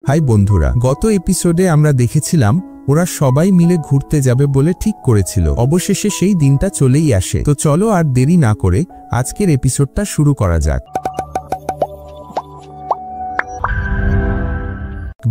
High বন্ধুরা, গত এপিসোডে আমরা দেখেছিলাম ওরা সবাই মিলে ঘুরতে যাবে বলে ঠিক করেছিল। অবশেষে সেই দিনটা চলেই আসে। তো চলো আর দেরি না করে আজকের এপিসোডটা শুরু করা যাক।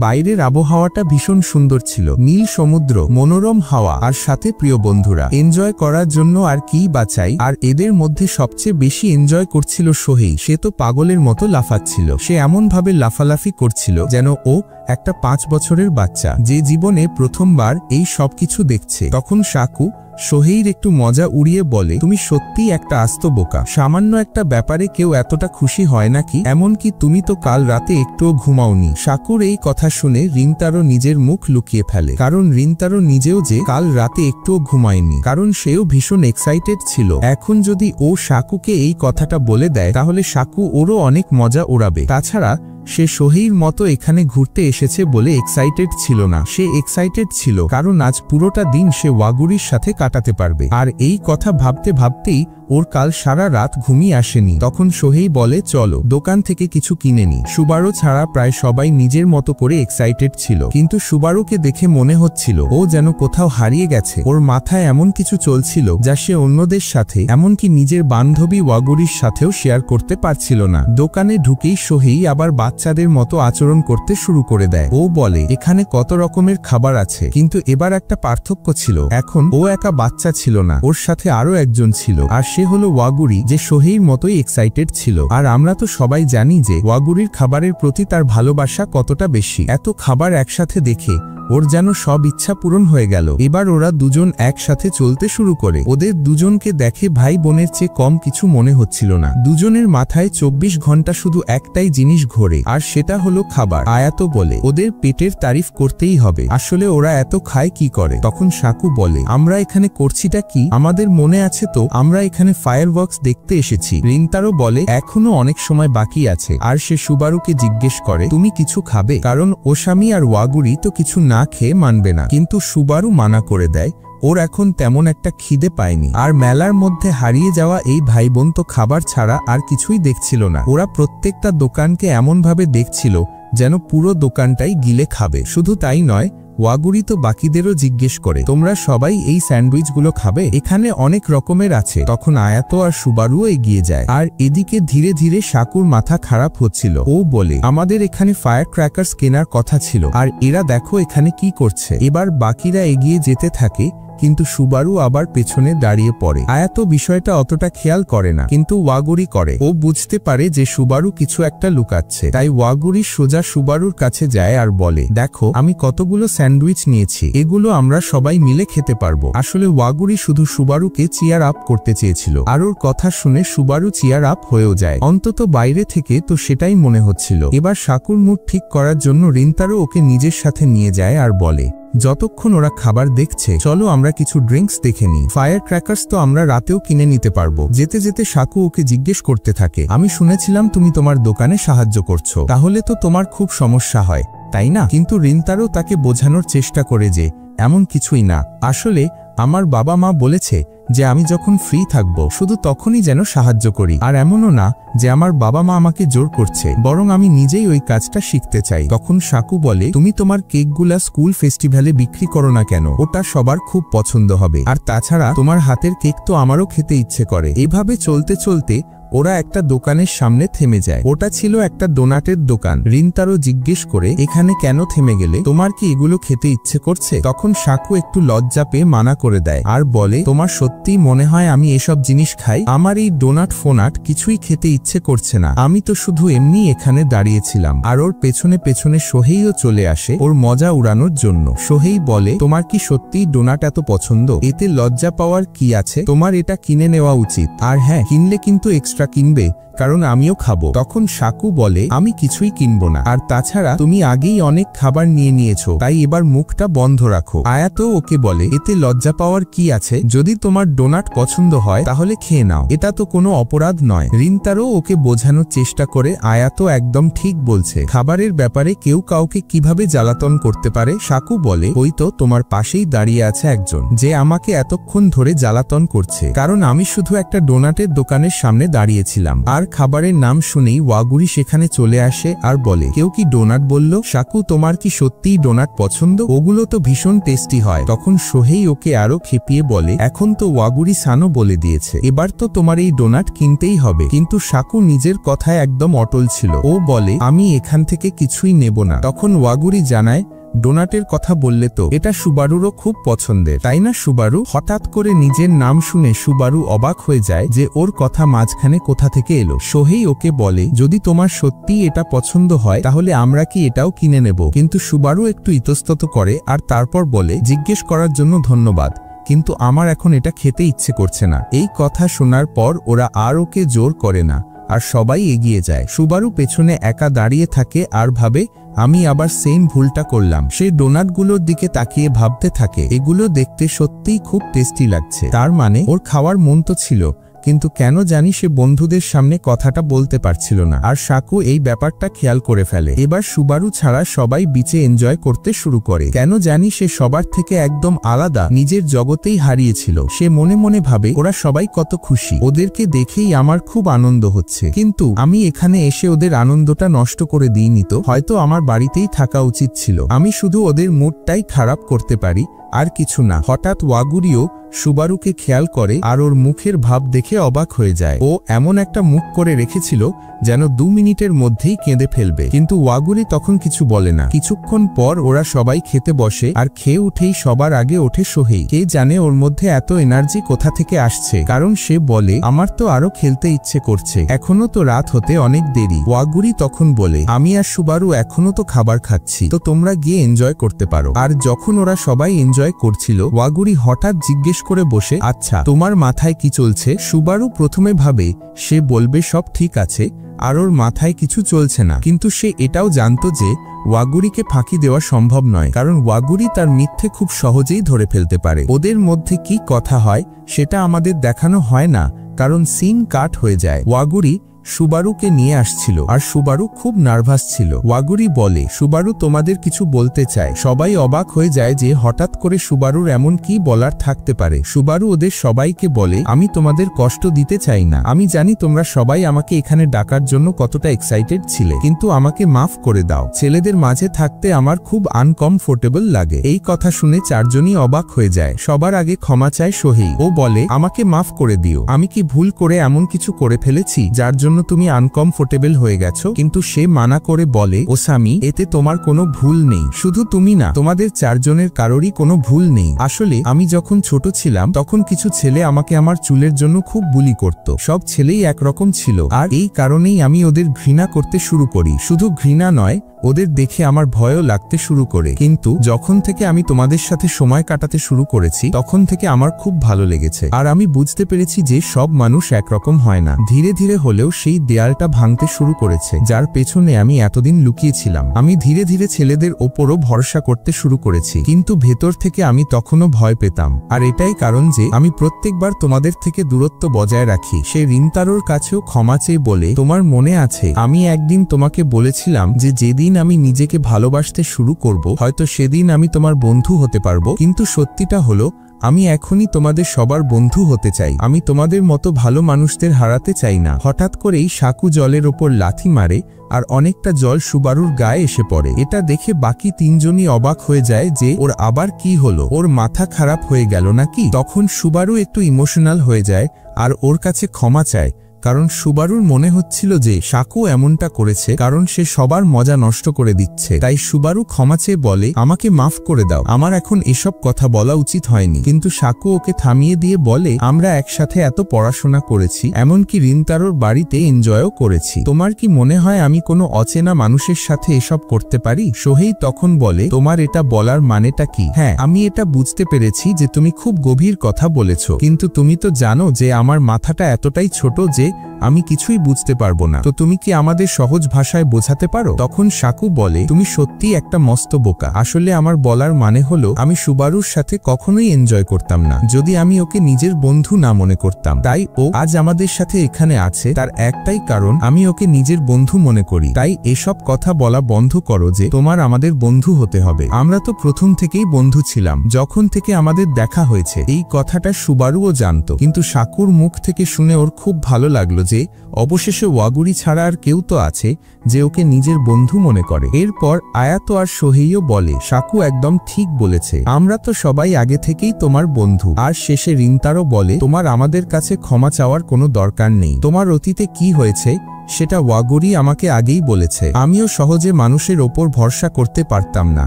বাইরের আবহাওয়াটা ভীষণ সুন্দর ছিল, নীল সমুদ্র, মনোরম হাওয়া, আর সাথে প্রিয় বন্ধুরা। এনজয় করার জন্য আর কি বাঁচাই। আর এদের মধ্যে সবচেয়ে বেশি এনজয় করছিল সোহেই। সে তো পাগলের মতো লাফাচ্ছিল। সে এমন ভাবে লাফালাফি করছিল যেন ও একটা 5 বছরের বাচ্চা, যে জীবনে প্রথমবার এই সবকিছু দেখছে। তখন সাকু সোহেইর একটু মজা উড়িয়ে বলে, তুমি সত্যিই একটা আস্ত বোকা। সামান্য একটা ব্যাপারে কেউ এতটা খুশি হয় নাকি? এমনকি তুমি তো কাল রাতে একটুও ঘুমাওনি। সাকুর এই কথা শুনে রিন্তারো নিজের মুখ লুকিয়ে ফেলে, কারণ রিন্তারো নিজেও যে কাল রাতে একটুও ঘুমায়নি, কারণ সেও ভীষণ এক্সাইটেড ছিল। এখন যদি ও সাকুকে এই কথাটা বলে দেয় তাহলে সাকু ওরও অনেক মজা ওড়াবে। তাছাড়া সে সোহেইর মতো এখানে ঘুরতে এসেছে বলে এক্সাইটেড ছিল না। সে এক্সাইটেড ছিল কারণ আজ পুরোটা দিন সে ওয়াগুরির সাথে কাটাতে পারবে। আর এই কথা ভাবতে ভাবতেই ওর কাল সারা রাত ঘুমিয়ে আসেনি। তখন সোহেই বলে, চলো দোকান থেকে কিছু কিনে নি। সুবারু ছাড়া প্রায় সবাই নিজের মতো করে এক্সাইটেড ছিল, কিন্তু সুবারুকে দেখে মনে হচ্ছিল ও যেন কোথাও হারিয়ে গেছে। ওর মাথায় এমন কিছু চলছিল যা সে অন্যদের সাথে, এমনকি নিজের বান্ধবী ওয়াগুরির সাথেও শেয়ার করতে পারছিল না। দোকানে ঢুকেই সোহেই আবার বাচ্চাদের মতো আচরণ করতে শুরু করে দেয়। ও বলে, এখানে কত রকমের খাবার আছে, কিন্তু এবার একটা পার্থক্য ছিল। এখন ও একা বাচ্চা ছিল না, ওর সাথে আরো একজন ছিল, আর সে হলো ওয়াগুরি, যে সোহেইর মতোই এক্সাইটেড ছিল। আর আমরা তো সবাই জানি যে ওয়াগুরির খাবারের প্রতি তার ভালোবাসা কতটা বেশি। এত খাবার একসাথে দেখে ওর যেন সব ইচ্ছা পূরণ হয়ে গেল। এবার ওরা দুজন একসাথে চলতে শুরু করে। ওদের দুজনকে দেখে ভাই বোনের চেয়ে কম কিছু মনে হচ্ছিল না। দুজনের মাথায় 24 ঘন্টা শুধু একটাই জিনিস ঘোরে, আর সেটা হলো খাবার। আয়াতো বলে, ওদের পেটের তারিফ করতেই হবে। আসলে ওরা এত খায় কি করে? তখন সাকু বলে, আমরা এখানে করছিটা কি? আমাদের মনে আছে তো, আমরা এখানে ফায়ারওয়ার্কস দেখতে এসেছি। রিন্তারো বলে, এখনো অনেক সময় বাকি আছে। আর সে সুবারুকে জিজ্ঞেস করে, তুমি কিছু খাবে? কারণ ওসামি আর ওয়াগুরি তো কিছু না খেয়ে মানবে না। কিন্তু সুবারু মানা করে দেয়, ওর এখন তেমন একটা খিদে পায়নি। আর মেলার মধ্যে হারিয়ে যাওয়া এই ভাই বোন তো খাবার ছাড়া আর কিছুই দেখছিল না। ওরা প্রত্যেকটা দোকানকে এমনভাবে দেখছিল যেন পুরো দোকানটাই গিলে খাবে। শুধু তাই নয়, ওয়াগুরি তো বাকিদেরও জিজ্ঞেস করে, তোমরা সবাই এই স্যান্ডউইচগুলো খাবে? এখানে অনেক রকমের আছে। তখন আয়াতো আর সুবারুও এগিয়ে যায়। আর এদিকে ধীরে ধীরে সাকুর মাথা খারাপ হচ্ছিল। ও বলে, আমাদের এখানে ফায়ার ক্র্যাকার্স কেনার কথা ছিল, আর এরা দেখো এখানে কি করছে। এবার বাকিরা এগিয়ে যেতে থাকে, কিন্তু সুবারু আবার পেছনে দাঁড়িয়ে পড়ে। আয়াতো বিষয়টা অতটা খেয়াল করে না, কিন্তু ওয়াগুরি করে। ও বুঝতে পারে যে সুবারু কিছু একটা লুকাচ্ছে। তাই ওয়াগুরি সোজা সুবারুর কাছে যায় আর বলে, দেখো আমি কতগুলো স্যান্ডউইচ নিয়েছি, এগুলো আমরা সবাই মিলে খেতে পারবো। আসলে ওয়াগুরি শুধু সুবারুকে চিয়ার আপ করতে চেয়েছিল, আর ওর কথা শুনে সুবারু চিয়ার আপ হয়েও যায়। অন্তত বাইরে থেকে তো সেটাই মনে হচ্ছিল। এবার সাকুর মুড ঠিক করার জন্য রিন্তারো ওকে নিজের সাথে নিয়ে যায় আর বলে, যতক্ষণ ওরা খাবার দেখছে চলো আমরা কিছু ড্রিঙ্কস দেখে নিই। ফায়ার ক্র্যাকার্স তো আমরা রাতেও কিনে নিতে পারবো। যেতে যেতে সাকু ওকে জিজ্ঞেস করতে থাকে, আমি শুনেছিলাম তুমি তোমার দোকানে সাহায্য করছো, তাহলে তো তোমার খুব সমস্যা হয় তাই না? কিন্তু রিন্তারো তাকে বোঝানোর চেষ্টা করে যে এমন কিছুই না। আসলে আমার বাবা মা বলেছে যে আমি যখন ফ্রি থাকবো শুধু তখনই যেন সাহায্য করি। আর এমনও না যে আমার বাবা মা আমাকে জোর করছে, বরং আমি নিজেই ওই কাজটা শিখতে চাই। তখন সাকু বলে, তুমি তোমার কেকগুলা স্কুল ফেস্টিভ্যালে বিক্রি করো না কেন? ওটা সবার খুব পছন্দ হবে। আর তাছাড়া তোমার হাতের কেক তো আমারও খেতে ইচ্ছে করে। এভাবে চলতে চলতে ওরা একটা দোকানের সামনে থেমে যায়। ওটা ছিল একটা ডোনাটের দোকান। রিন্তারো জিজ্ঞেস করে, এখানে কেন থেমে গেলে? তোমার কি এগুলো খেতে ইচ্ছে করছে? তখন সাকু একটু লজ্জা পেয়ে মানা করে দেয় আর বলে, তোমার সত্যিই মনে হয় আমি এসব জিনিস খাই? আমার এই ডোনাট ফোনাট কিছুই খেতে ইচ্ছে করছে না। আমি তো শুধু এমনি এখানে দাঁড়িয়েছিলাম। আর ওর পেছনে পেছনে সোহেইও চলে আসে ওর মজা উড়ানোর জন্য। সোহেই বলে, তোমার কি সত্যিই ডোনাট এত পছন্দ? এতে লজ্জা পাওয়ার কি আছে? তোমার এটা কিনে নেওয়া উচিত। আর হ্যাঁ, কিনলে কিন্তু এক্সট্রা কিনবে, কারণ আমিও খাবো। তখন সাকু বলে, আমি কিছুই কিনবো না। আর তাছাড়া তুমি আগেই অনেক খাবার নিয়ে নিয়েছো, তাই এবার মুখটা বন্ধ রাখো। আয়াতো ওকে বলে, এতে লজ্জা পাওয়ার কি আছে? যদি তোমার ডোনাট পছন্দ হয় তাহলে খেয়ে নাও, এটা তো কোনো অপরাধ নয়। রিন্তারো ওকে বোঝানোর চেষ্টা করে, আয়াতো একদম ঠিক বলছে। খাবারের ব্যাপারে কেউ কাউকে কিভাবে জ্বালাতন করতে পারে? সাকু বলে, ওই তো তোমার পাশেই দাঁড়িয়ে আছে একজন যে আমাকে এতক্ষণ ধরে জ্বালাতন করছে, কারণ আমি শুধু একটা ডোনাটের দোকানের সামনে দাঁড়িয়ে দাঁড়িয়েছিলাম। আর খাবারের নাম শুনেই ওয়াগুরি সেখানে চলে আসে আর বলে, কেউ কি ডোনাট বলল? সাকু, তোমার কি সত্যিই ডোনাট পছন্দ? ওগুলো তো ভীষণ টেস্টি হয়। তখন সোহেই ওকে আরো খেপিয়ে বলে, এখন তো ওয়াগুরি সানো বলে দিয়েছে, এবার তো তোমার এই ডোনাট কিনতেই হবে। কিন্তু সাকু নিজের কথায় একদম অটল ছিল। ও বলে, আমি এখান থেকে কিছুই নেব না। তখন ওয়াগুরি জানায়, ডোনাটের কথা বললে তো এটা সুবারুরও খুব পছন্দের, তাই না সুবারু? হঠাৎ করে নিজের নাম শুনে সুবারু অবাক হয়ে যায় যে ওর কথা মাঝখানে কোথা থেকে এলো। সোহেই ওকে বলে, যদি তোমার সত্যিই এটা পছন্দ হয় তাহলে আমরা কি এটাও কিনে নেব? কিন্তু সুবারু একটু ইতস্তত করে আর তারপর বলে, জিজ্ঞেস করার জন্য ধন্যবাদ, কিন্তু আমার এখন এটা খেতে ইচ্ছে করছে না। এই কথা শোনার পর ওরা আর ওকে জোর করে না আর সবাই এগিয়ে যায়। সুবারু পেছনে একা দাঁড়িয়ে থাকে আর ভাবে, আমি আবার সেম ভুলটা করলাম। সে ডোনাটগুলোর দিকে তাকিয়ে ভাবতে থাকে, এগুলো দেখতে সত্যিই খুব টেস্টি লাগছে। তার মানে ওর খাওয়ার মন তো ছিল, কিন্তু কেন জানি সে বন্ধুদের সামনে কথাটা বলতে পারছিল না। আর সাকু এই ব্যাপারটা খেয়াল করে ফেলে। এবার সুবারু ছাড়া সবাই বিচে এনজয় করতে শুরু করে। কেন জানি সে সবার থেকে একদম আলাদা, নিজের জগতেই হারিয়েছিল। সে মনে মনে ভাবে, ওরা সবাই কত খুশি, ওদেরকে দেখেই আমার খুব আনন্দ হচ্ছে, কিন্তু আমি এখানে এসে ওদের আনন্দটা নষ্ট করে দিইনি তো? হয়তো আমার বাড়িতেই থাকা উচিত ছিল। আমি শুধু ওদের মুডটাই খারাপ করতে পারি, আর কিছু না। হঠাৎ ওয়াগুরিও সুবারুকে খেয়াল করে আর ওর মুখের ভাব দেখে অবাক হয়ে যায়। ও এমন একটা মুখ করে রেখেছিল যেন 2 মিনিটের মধ্যেই কেঁদে ফেলবে, কিন্তু ওয়াগুরি তখন কিছু বলে না। কিছুক্ষণ পর ওরা সবাই খেতে বসে আর খেয়ে উঠেই সবার আগে ওঠে সোহেই। কে জানে ওর মধ্যে এত এনার্জি কোথা থেকে আসছে, কারণ সে বলে, আমার তো আরো খেলতে ইচ্ছে করছে, এখনো তো রাত হতে অনেক দেরি। ওয়াগুরি তখন বলে, আমি আর সুবারু এখনো তো খাবার খাচ্ছি, তো তোমরা গিয়ে এনজয় করতে পারো। আর যখন ওরা সবাই এনজয় করছিল, ওয়াগুরি হঠাৎ জিজ্ঞেস করে বসে, আচ্ছা তোমার মাথায় কি চলছে? সুবারু প্রথমে ভাবে সে বলবে সব ঠিক আছে, আর ওর মাথায় কিছু চলছে না, কিন্তু সে এটাও জানতো যে ওয়াগুরিকে ফাঁকি দেওয়া সম্ভব নয়, কারণ ওয়াগুরি তার মিথ্যে খুব সহজেই ধরে ফেলতে পারে। ওদের মধ্যে কি কথা হয় সেটা আমাদের দেখানো হয় না, কারণ সিন কাট হয়ে যায়। ওয়াগুরি সুবারুকে নিয়ে আসছিল আর সুবারু খুব নার্ভাস ছিল। ওয়াগুরি বলে, সুবারু তোমাদের কিছু বলতে চায়। সবাই অবাক হয়ে যায় যে হঠাৎ করে সুবারুর এমন কি বলার থাকতে পারে। সুবারু ওদের সবাইকে বলে, আমি তোমাদের কষ্ট দিতে চাই না, আমি জানি তোমরা সবাই আমাকে এখানে ডাকার জন্য কতটা এক্সাইটেড ছিলে, কিন্তু আমাকে মাফ করে দাও। ছেলেদের মাঝে থাকতে আমার খুব আনকমফোর্টেবল লাগে। এই কথা শুনে চারজনই অবাক হয়ে যায়। সবার আগে ক্ষমা চায় সোহেই। ও বলে, আমাকে মাফ করে দিও, আমি কি ভুল করে এমন কিছু করে ফেলেছি যার জন্য তুমি আনকমফোর্টেবল হয়ে গেছো? কিন্তু সে মানা করে বলে, ওসামি, এতে তোমার কোনো ভুল নেই, শুধু তুমি না, তোমাদের চারজনের কারোরই কোনো ভুল নেই। আসলে আমি যখন ছোট ছিলাম তখন কিছু ছেলে আমাকে আমার চুলের জন্য খুব বুলি করত। সব ছেলেই একরকম ছিল, আর এই কারণেই আমি ওদের ঘৃণা করতে শুরু করি। শুধু ঘৃণা নয়, ওদের দেখে আমার ভয়ও লাগতে শুরু করে। কিন্তু যখন থেকে আমি তোমাদের সাথে সময় কাটাতে শুরু করেছি তখন থেকে আমার খুব ভালো লেগেছে, আর আমি বুঝতে পেরেছি যে সব মানুষ একরকম হয় না। ধীরে ধীরে হলেও সেই দেয়ালটা ভাঙতে শুরু করেছে যার পেছনে আমি এতদিন লুকিয়েছিলাম। আমি ধীরে ধীরে ছেলেদের ওপরও ভরসা করতে শুরু করেছি, কিন্তু ভেতর থেকে আমি তখনও ভয় পেতাম। আর এটাই কারণ যে আমি প্রত্যেকবার তোমাদের থেকে দূরত্ব বজায় রাখি। সে রিন্তারোর কাছেও ক্ষমা চেয়ে বলে, তোমার মনে আছে আমি একদিন তোমাকে বলেছিলাম যে যেদিন আমি নিজেকে ভালোবাসতে শুরু করব হয়তো সেদিন আমি তোমার বন্ধু হতে পারবো? কিন্তু সত্যিটা হলো আমি এখনই তোমাদের সবার বন্ধু হতে চাই। আমি তোমাদের মতো ভালো মানুষদের হারাতে চাই না। হঠাৎ করেই সাকু জলের ওপর লাথি মারে আর অনেকটা জল সুবারুর গায়ে এসে পড়ে। এটা দেখে বাকি তিনজনই অবাক হয়ে যায় যে ওর আবার কি হলো, ওর মাথা খারাপ হয়ে গেল নাকি? তখন সুবারু একটু ইমোশনাল হয়ে যায় আর ওর কাছে ক্ষমা চায়, কারণ সুবারুর মনে হচ্ছিল যে সাকু এমনটা করেছে কারণ সে সবার মজা নষ্ট করে দিচ্ছে। তাই সুবারু ক্ষমা চেয়ে বলে, আমাকে মাফ করে দাও, আমার এখন এসব কথা বলা উচিত হয়নি। কিন্তু সাকু ওকে থামিয়ে দিয়ে বলে, আমরা একসাথে এত পড়াশোনা করেছি, এমনকি রিন্তারোর বাড়িতে এনজয়ও করেছি, তোমার কি মনে হয় আমি কোনো অচেনা মানুষের সাথে এসব করতে পারি? সোহেই তখন বলে, তোমার এটা বলার মানেটা কি? হ্যাঁ, আমি এটা বুঝতে পেরেছি যে তুমি খুব গভীর কথা বলেছ, কিন্তু তুমি তো জানো যে আমার মাথাটা এতটাই ছোট যে আমি কিছুই বুঝতে পারবো না, তো তুমি কি আমাদের সহজ ভাষায় বোঝাতে পারো? তখন সাকু বলে, তুমি সত্যিই একটা মস্ত বোকা। আসলে আমার বলার মানে হলো আমি সুবারুর সাথে কখনোই এনজয় করতাম না যদি আমি ওকে নিজের বন্ধু না মনে করতাম। তাই ও আজ আমাদের সাথে এখানে আছে তার একটাই কারণ, আমি ওকে নিজের বন্ধু মনে করি। তাই এসব কথা বলা বন্ধ করো যে তোমার আমাদের বন্ধু হতে হবে। আমরা তো প্রথম থেকেই বন্ধু ছিলাম, যখন থেকে আমাদের দেখা হয়েছে। এই কথাটা সুবারুও জানতো, কিন্তু সাকুর মুখ থেকে শুনে ওর খুব ভালো লাগলো যে অবশেষে ওয়াগুরি ছাড়া আর কেউ তো আছে যে ওকে নিজের বন্ধু মনে করে। এরপর আয়াতো আর সোহেইও বলে, সাকু একদম ঠিক বলেছে, আমরা তো সবাই আগে থেকেই তোমার বন্ধু। আর শেষে রিন্তারো বলে, তোমার আমাদের কাছে ক্ষমা চাওয়ার কোনো দরকার নেই। তোমার অতীতে কি হয়েছে সেটা ওয়াগুরি আমাকে আগেই বলেছে। আমিও সহজে মানুষের ওপর ভরসা করতে পারতাম না,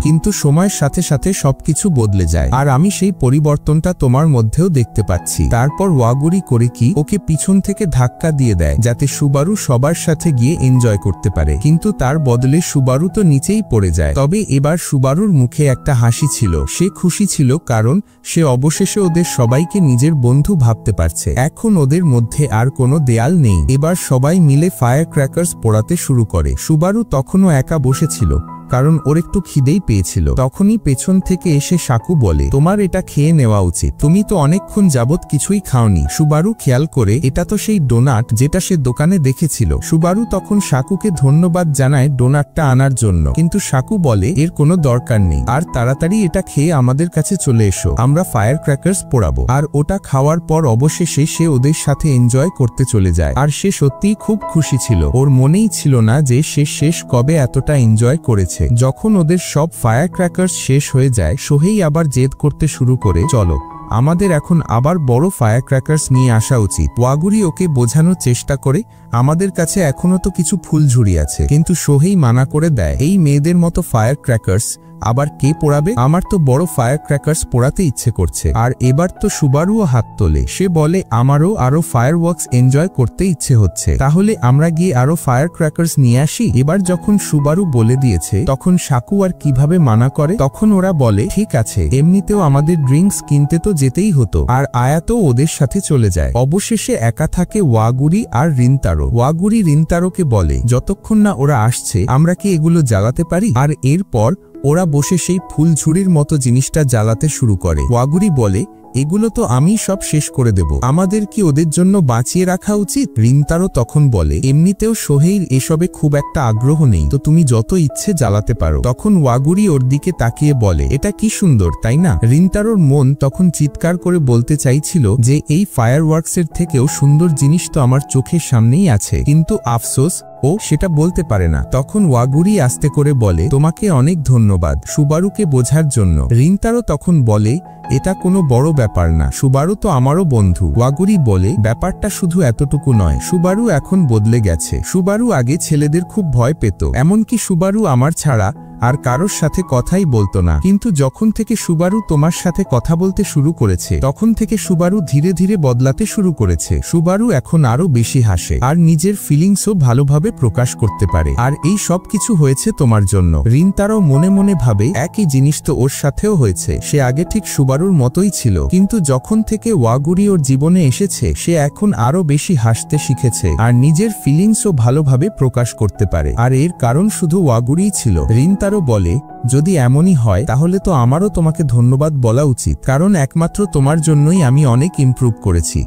কিন্তু সময়ের সাথে সাথে সবকিছু বদলে যায়, আর আমি সেই পরিবর্তনটা তোমার মধ্যেও দেখতে পাচ্ছি। তারপর ওয়াগুরি করে কি ওকে পিছন থেকে ধাক্কা দিয়ে দেয় যাতে সুবারু সবার সাথে গিয়ে এনজয় করতে পারে, কিন্তু তার বদলে সুবারু তো নিচেই পড়ে যায়। তবে এবার সুবারুর মুখে একটা হাসি ছিল, সে খুশি ছিল কারণ সে অবশেষে ওদের সবাইকে নিজের বন্ধু ভাবতে পারছে। এখন ওদের মধ্যে আর কোনো দেয়াল নেই। এবার সবাই মিলে ফায়ার ক্র্যাকার্স পোড়াতে শুরু করে। সুবারু তখনও একা বসেছিল কারণ ওর একটু খিদেই পেয়েছিল। তখনই পেছন থেকে এসে সাকু বলে, তোমার এটা খেয়ে নেওয়া উচিত, তুমি তো অনেকক্ষণ যাবত কিছুই খাওনি। সুবারু খেয়াল করে এটা তো সেই ডোনাট যেটা সে দোকানে দেখেছিল। সুবারু তখন সাকুকে ধন্যবাদ জানায় ডোনাটটা আনার জন্য, কিন্তু সাকু বলে এর কোনো দরকার নেই, আর তাড়াতাড়ি এটা খেয়ে আমাদের কাছে চলে এসো, আমরা ফায়ার ক্র্যাকার্স পোড়াবো। আর ওটা খাওয়ার পর অবশেষে সে ওদের সাথে এনজয় করতে চলে যায়। আর সে সত্যিই খুব খুশি ছিল, ওর মনেই ছিল না যে সে শেষ কবে এতটা এনজয় করেছে। যখন ওদের সব ফায়ার ক্র্যাকার্স শেষ হয়ে যায়, সোহেই আবার জেদ করতে শুরু করে, চলো আমাদের এখন আবার বড় ফায়ার ক্র্যাকার্স নিয়ে আসা উচিত। ওয়াগুরি ওকে বোঝানোর চেষ্টা করে, আমাদের কাছে এখনো তো কিছু ফুলঝুরি আছে, কিন্তু সোহেই মানা করে দেয়, এই মেয়েদের মতো ফায়ার ক্র্যাকার্স আবার কে পোড়াবে? আমার তো বড় ফায়ার ক্র্যাকার্স পোড়াতে ইচ্ছে করছে। আর এবার তো সুবারুও হাত তোলে, সে বলে আমারও আরো ফায়ার ওয়ার্কস এনজয় করতে ইচ্ছে হচ্ছে, তাহলে আমরা গিয়ে আরো ফায়ার ক্র্যাকার্স নিয়ে আসি। এবার যখন সুবারু বলে দিয়েছে তখন সাকু আর কিভাবে মানা করে। তখন ওরা বলে, ঠিক আছে, এমনিতেও আমাদের ড্রিঙ্কস কিনতে তো যেতেই হতো। আর আয়াতো ওদের সাথে চলে যায়। অবশেষে একা থাকে ওয়াগুরি আর রিন্তারো। ওয়াগুরি রিন্তারোকে বলে, যতক্ষণ না ওরা আসছে আমরা কি এগুলো জ্বালাতে পারি? আর এরপর ওরা বসে সেই ফুলঝুরির মতো জিনিসটা জ্বালাতে শুরু করে। ওয়াগুরি বলে, এগুলো তো আমি সব শেষ করে দেব, আমাদের কি ওদের জন্য বাঁচিয়ে রাখা উচিত? রিন্তারো তখন বলে, এমনিতেও সোহেইর এসবে খুব একটা আগ্রহ নেই, তো তুমি যত ইচ্ছে জ্বালাতে পারো। তখন ওয়াগুরি ওর দিকে তাকিয়ে বলে, এটা কি সুন্দর তাই না? রিন্তারোর মন তখন চিৎকার করে বলতে চাইছিল যে এই ফায়ার ওয়ার্কসের থেকেও সুন্দর জিনিস তো আমার চোখের সামনেই আছে, কিন্তু আফসোস ও সেটা বলতে পারে না। তখন ওয়াগুরি আস্তে করে বলে, তোমাকে অনেক ধন্যবাদ সুবারুকে বোঝার জন্য। রিন্তারো তখন বলে, এটা কোনো বড় ব্যাপার না, সুবারু তো আমারও বন্ধু। ওয়াগুরি বলে, ব্যাপারটা শুধু এতটুকু নয়, সুবারু এখন বদলে গেছে। সুবারু আগে ছেলেদের খুব ভয় পেত, এমনকি সুবারু আমার ছাড়া আর কারোর সাথে কথাই বলতো না, কিন্তু যখন থেকে সুবারু তোমার সাথে কথা বলতে শুরু করেছে তখন থেকে সুবারু ধীরে ধীরে বদলাতে শুরু করেছে। সুবারু এখন আরো বেশি হাসে আর নিজের ফিলিংসও ভালোভাবে প্রকাশ করতে পারে, আর এই সব কিছু হয়েছে তোমার জন্য। রিন্তারো মনে মনে ভাবে, একই জিনিস তো ওর সাথেও হয়েছে, সে আগে ঠিক সুবারুর মতোই ছিল, কিন্তু যখন থেকে ওয়াগুরি ওর জীবনে এসেছে সে এখন আরো বেশি হাসতে শিখেছে আর নিজের ফিলিংসও ভালোভাবে প্রকাশ করতে পারে, আর এর কারণ শুধু ওয়াগুরিই ছিল। রিন্তারো বলে, যদি এমনই হয় তাহলে তো আমারও তোমাকে ধন্যবাদ বলা উচিত, কারণ একমাত্র তোমার জন্যই আমি অনেক ইমপ্রুভ করেছি,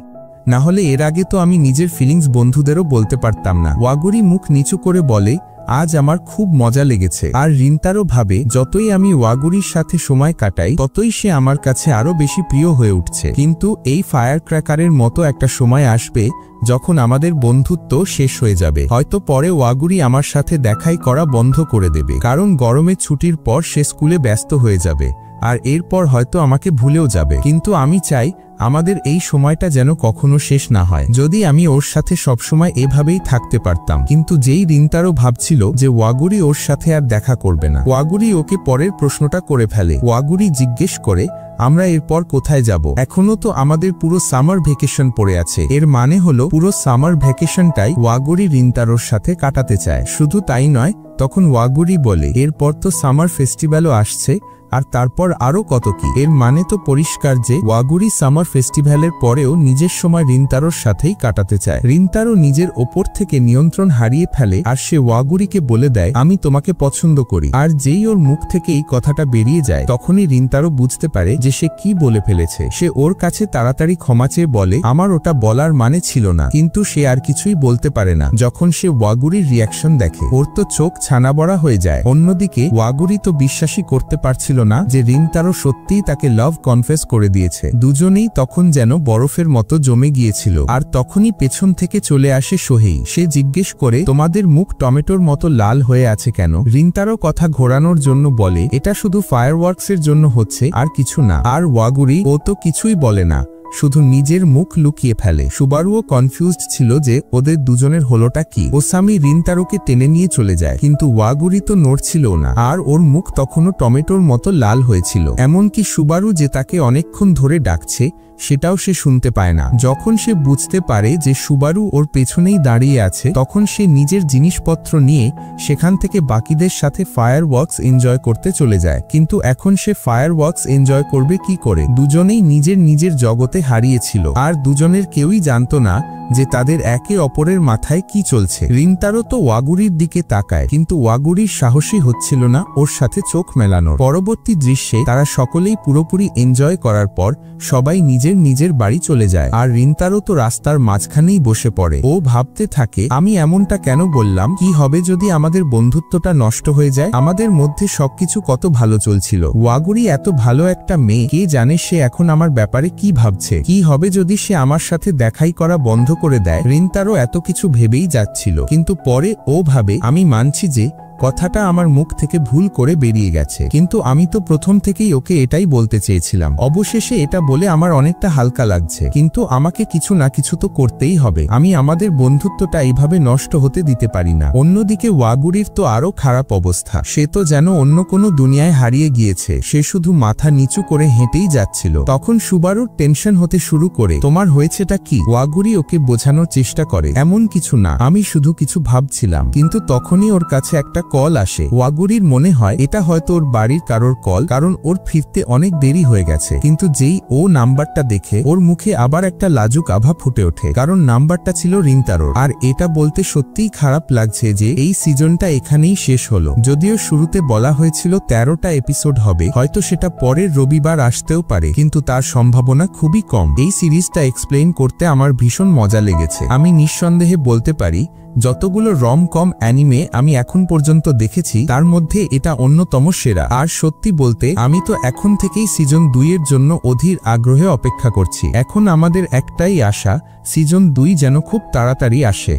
না হলে এর আগে তো আমি নিজের ফিলিংস বন্ধুদেরও বলতে পারতাম না। ওয়াগুরি মুখ নিচু করে বলে, আজ আমার খুব মজা লেগেছে। আর রিন্তারো ভাবে, যতই আমি ওয়াগুরির সাথে সময় কাটাই ততই সে আমার কাছে আরো বেশি প্রিয় হয়ে উঠছে, কিন্তু এই ফায়ার ক্র্যাকারের মতো একটা সময় আসবে যখন আমাদের বন্ধুত্ব শেষ হয়ে যাবে। হয়তো পরে ওয়াগুরি আমার সাথে দেখাই করা বন্ধ করে দেবে, কারণ গরমের ছুটির পর সে স্কুলে ব্যস্ত হয়ে যাবে আর এরপর হয়তো আমাকে ভুলেও যাবে, কিন্তু আমি চাই আমাদের এই সময়টা যেন কখনো শেষ না হয়। যদি আমি ওর সাথে সবসময় এভাবেই থাকতে পারতাম। কিন্তু যেই রিন্তারো ভাবছিল যে ওয়াগুরি ওর সাথে আর দেখা করবে না, ওয়াগুরি ওকে পরের প্রশ্নটা করে ফেলে। ওয়াগুরি জিজ্ঞেস করে, আমরা এরপর কোথায় যাব? এখনো তো আমাদের পুরো সামার ভ্যাকেশন পড়ে আছে। এর মানে হলো পুরো সামার ভ্যাকেশনটাই ওয়াগুরি রিন্তারোর সাথে কাটাতে চায়। শুধু তাই নয়, তখন ওয়াগুরি বলে, এরপর তো সামার ফেস্টিভ্যালও আসছে, আর তারপর আরো কত কি। এর মানে তো পরিষ্কার যে ওয়াগুরি সামার ফেস্টিভ্যালের পরেও নিজের সময় রিন্তারোর সাথেই কাটাতে চায়। রিন্তারো নিজের ওপর থেকে নিয়ন্ত্রণ হারিয়ে ফেলে আর সে ওয়াগুরিকে বলে দেয়, আমি তোমাকে পছন্দ করি। আর যেই ওর মুখ থেকে এই কথাটা বেরিয়ে যায় তখনই রিন্তারো বুঝতে পারে যে সে কি বলে ফেলেছে। সে ওর কাছে তাড়াতাড়ি ক্ষমা চেয়ে বলে, আমার ওটা বলার মানে ছিল না। কিন্তু সে আর কিছুই বলতে পারে না যখন সে ওয়াগুরির রিয়াকশন দেখে। ওর তো চোখ ছানা বড়া হয়ে যায়। অন্যদিকে ওয়াগুরি তো বিশ্বাসই করতে পারছিল পারছিল না যে রিনতারো সত্যিই তাকে লাভ কনফেস করে দিয়েছে। দুজনেই তখন যেন বরফের মতো জমে গিয়েছিল। আর তখনই পেছন থেকে চলে আসে সোহেই। সে জিজ্ঞেস করে, তোমাদের মুখ টমেটোর মতো লাল হয়ে আছে কেন? রিনতারো কথা ঘোরানোর জন্য বলে, এটা শুধু ফায়ারওয়ার্কসের জন্য হচ্ছে, আর কিছু না। আর ওয়াগুরি ও তো কিছুই বলে না, শুধু নিজের মুখ লুকিয়ে ফেলে। সুবারুও কনফিউজড ছিল যে ওদের দুজনের হলোটা কি। ওসামি রিনতারোকে টেনে নিয়ে চলে যায়, কিন্তু ওয়াগুরি তো নড়ছিল না, আর ওর মুখ তখনও টমেটোর মতো লাল হয়েছিল। এমনকি সুবারু যে তাকে অনেকক্ষণ ধরে ডাকছে সেটাও সে শুনতে পায় না। যখন সে বুঝতে পারে যে সুবারু ওর পেছনেই দাঁড়িয়ে আছে, তখন সে নিজের জিনিসপত্র নিয়ে সেখান থেকে বাকিদের সাথে ফায়ারওয়ার্কস এনজয় করতে চলে যায়। কিন্তু এখন সে ফায়ারওয়ার্কস এনজয় করবে কি করে? দুজনেই নিজের নিজের জগতে হারিয়েছিল, আর দুজনের কেউই জানতো না যে তাদের একে অপরের মাথায় কি চলছে। রিনতারো তো ওয়াগুরির দিকে তাকায়, কিন্তু ওয়াগুরির সাহসী হচ্ছিল না ওর সাথে চোখ মেলানোর। পরবর্তী দৃশ্যে তারা সকলেই পুরোপুরি এনজয় করার পর সবাই নিজের নিজের বাড়ি চলে যায়, আর রিনতারো তো রাস্তার মাঝখানেই বসে পড়ে। ও ভাবতে থাকে, আমি এমনটা কেন বললাম? কি হবে যদি আমাদের বন্ধুত্বটা নষ্ট হয়ে যায়? আমাদের মধ্যে সবকিছু কত ভালো চলছিল। ওয়াগুরি এত ভালো একটা মেয়ে, কে জানে সে এখন আমার ব্যাপারে কি ভাবছে? কি হবে যদি সে আমার সাথে দেখাই করা বন্ধ করে দেয়? রিনতারো এত কিছু ভেবেই যাচ্ছিল, কিন্তু পরে ও ভাবে, আমি মানছি যে কথাটা আমার মুখ থেকে ভুল করে বেরিয়ে গেছে, কিন্তু আমি তো প্রথম থেকেই ওকে এটাই বলতে চেয়েছিলাম। অবশেষে এটা বলে আমার অনেকটা হালকা লাগছে, কিন্তু আমাকে কিছু না কিছু তো করতেই হবে। আমি আমাদের বন্ধুত্বটা এইভাবে নষ্ট হতে দিতে পারি না। অন্যদিকে ওয়াগুরির তো আরো খারাপ অবস্থা। সে তো যেন অন্য কোনো দুনিয়ায় হারিয়ে গিয়েছে। সে শুধু মাথা নিচু করে হেঁটেই যাচ্ছিল। তখন সুবারুর টেনশন হতে শুরু করে, তোমার হয়েছেটা কি? ওয়াগুরি ওকে বোঝানোর চেষ্টা করে, এমন কিছু না, আমি শুধু কিছু ভাবছিলাম। কিন্তু তখনই ওর কাছে একটা কল আসে। ওয়াগুরির মনে হয় এটা হয়তো ওর বাড়ির কারোর কল, কারণ ওর ফিরতে অনেক দেরি হয়ে গেছে। কিন্তু যেই ও নাম্বারটা দেখে, ওর মুখে আবার একটা লাজুক আভা ফুটে ওঠে, কারণ নাম্বারটা ছিল রিনতারোর। আর এটা বলতে সত্যিই খারাপ লাগছে যে এই সিজনটা এখানেই শেষ হলো। যদিও শুরুতে বলা হয়েছিল 13টা এপিসোড হবে, হয়তো সেটা পরের রবিবার আসতেও পারে, কিন্তু তার সম্ভাবনা খুবই কম। এই সিরিজটা এক্সপ্লেইন করতে আমার ভীষণ মজা লেগেছে। আমি নিঃসন্দেহে বলতে পারি যতগুলো রম কম অ্যানিমে আমি এখন পর্যন্ত দেখেছি, তার মধ্যে এটা অন্যতম সেরা। আর সত্যি বলতে আমি তো এখন থেকেই সিজন 2 এর জন্য অধীর আগ্রহে অপেক্ষা করছি। এখন আমাদের একটাই আশা, সিজন 2 যেন খুব তাড়াতাড়ি আসে।